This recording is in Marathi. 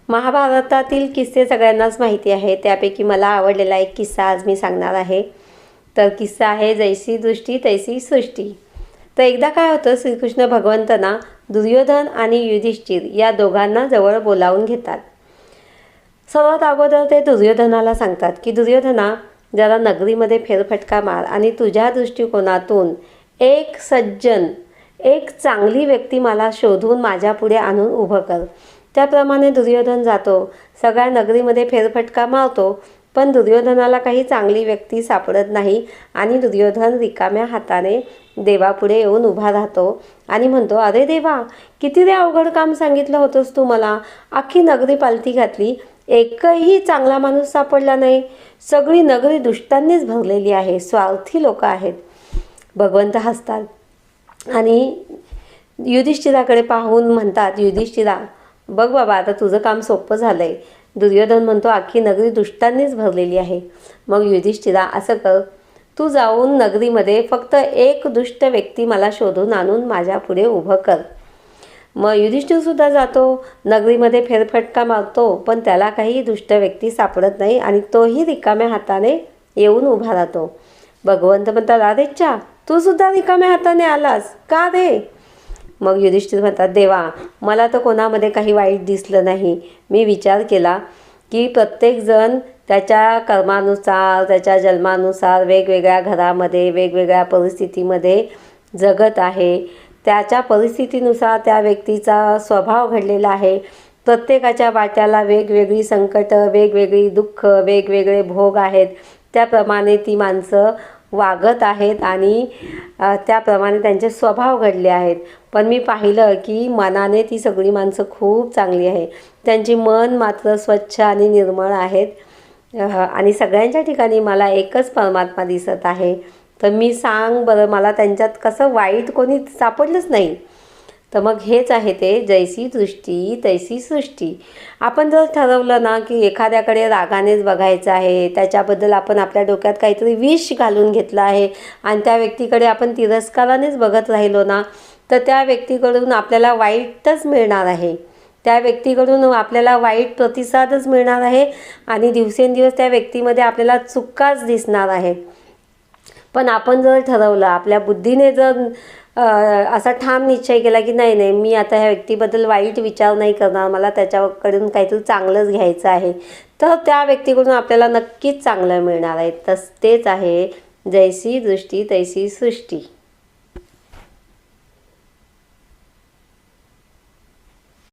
महाभारतातील किस्से सगळ्यांनाच माहिती आहे. त्यापैकी मला आवडलेला एक किस्सा आज मी सांगणार आहे. तर किस्सा आहे जैसी दृष्टी तैसी सृष्टी. तर एकदा काय होतं, श्रीकृष्ण भगवंतना दुर्योधन आणि युधिष्ठिर या दोघांना जवळ बोलावून घेतात. सर्वात अगोदर ते दुर्योधनाला सांगतात की दुर्योधना, जरा नगरीमध्ये फेरफटका मार आणि तुझ्या दृष्टिकोनातून एक सज्जन, एक चांगली व्यक्ती मला शोधून माझ्या पुढे आणून उभं कर. त्याप्रमाणे दुर्योधन जातो, सगळ्या नगरीमध्ये फेरफटका मारतो, पण दुर्योधनाला काही चांगली व्यक्ती सापडत नाही आणि दुर्योधन रिकाम्या हाताने देवापुढे येऊन उभा राहतो आणि म्हणतो, अरे देवा, किती रे अवघड काम सांगितलं होतंस तू मला. अख्खी नगरी पालथी घातली, एकही चांगला माणूस सापडला नाही. सगळी नगरी दुष्टांनीच भरलेली आहे, स्वार्थी लोक आहेत. भगवंत हसतात आणि युधिष्ठिराकडे पाहून म्हणतात, युधिष्ठिरा, बघ बाबा, आता तुझं काम सोपं झालं आहे. दुर्योधन म्हणतो, अख्खी नगरी दुष्टांनीच भरलेली आहे. मग युधिष्ठिरा, असं कर, तू जाऊन नगरीमध्ये फक्त एक दुष्ट व्यक्ती मला शोधून आणून माझ्या पुढे उभं कर. मग युधिष्ठिरसुद्धा जातो, नगरीमध्ये फेरफटका मारतो, पण त्याला काही दुष्ट व्यक्ती सापडत नाही आणि तोही रिकाम्या हाताने येऊन उभा राहतो. भगवंत म्हणतात, अरेच्छा, तू सुद्धा रिकाम्या हाताने आलास का रे? मग युधिष्ठिर म्हणतात, देवा, मला तर कोणामध्ये काही वाईट दिसलं नाही. मी विचार केला की प्रत्येकजण त्याच्या कर्मानुसार, त्याच्या जन्मानुसार वेगवेगळ्या घरामध्ये, वेगवेगळ्या परिस्थितीमध्ये जगत आहे. त्याच्या परिस्थितीनुसार त्या व्यक्तीचा स्वभाव घडलेला आहे. प्रत्येकाच्या वाट्याला वेगवेगळी संकटं, वेगवेगळी दुःख, वेगवेगळे भोग आहेत. त्याप्रमाणे ती माणसं वागत आहेत आणि त्याप्रमाणे त्यांचे स्वभाव घडले आहेत. पण मी पाहिलं की मनाने ती सगळी माणसं खूप चांगली आहे. त्यांची मन मात्र स्वच्छ आणि निर्मळ आहेत आणि सगळ्यांच्या ठिकाणी मला एकच परमात्मा दिसत आहे. तर मी सांग बरं, मला त्यांच्यात कसं वाईट कोणी सापडलंच नाही. तर मग हेच आहे ते जैसी दृष्टी तैसी सृष्टी. आपण जर ठरवलं ना की एखाद्याकडे रागानेच बघायचं आहे, त्याच्याबद्दल आपण आपल्या डोक्यात काहीतरी विष घालून घेतलं आहे आणि त्या व्यक्तीकडे आपण तिरस्कारानेच बघत राहिलो ना, तर त्या व्यक्तीकडून आपल्याला वाईटच मिळणार आहे. त्या व्यक्तीकडून आपल्याला वाईट प्रतिसादच मिळणार आहे आणि दिवसेंदिवस त्या व्यक्तीमध्ये आपल्याला चुकाच दिसणार आहे. पण आपण जर ठरवलं, आपल्या बुद्धीने जर असा ठाम निश्चय केला की नाही नाही, मी आता ह्या व्यक्तीबद्दल वाईट विचार नाही करणार, मला त्याच्याकडून काहीतरी चांगलंच घ्यायचं आहे, तर त्या व्यक्तीकडून आपल्याला नक्कीच चांगलं मिळणार आहे. तेच आहे जैसी दृष्टी तैसी सृष्टी.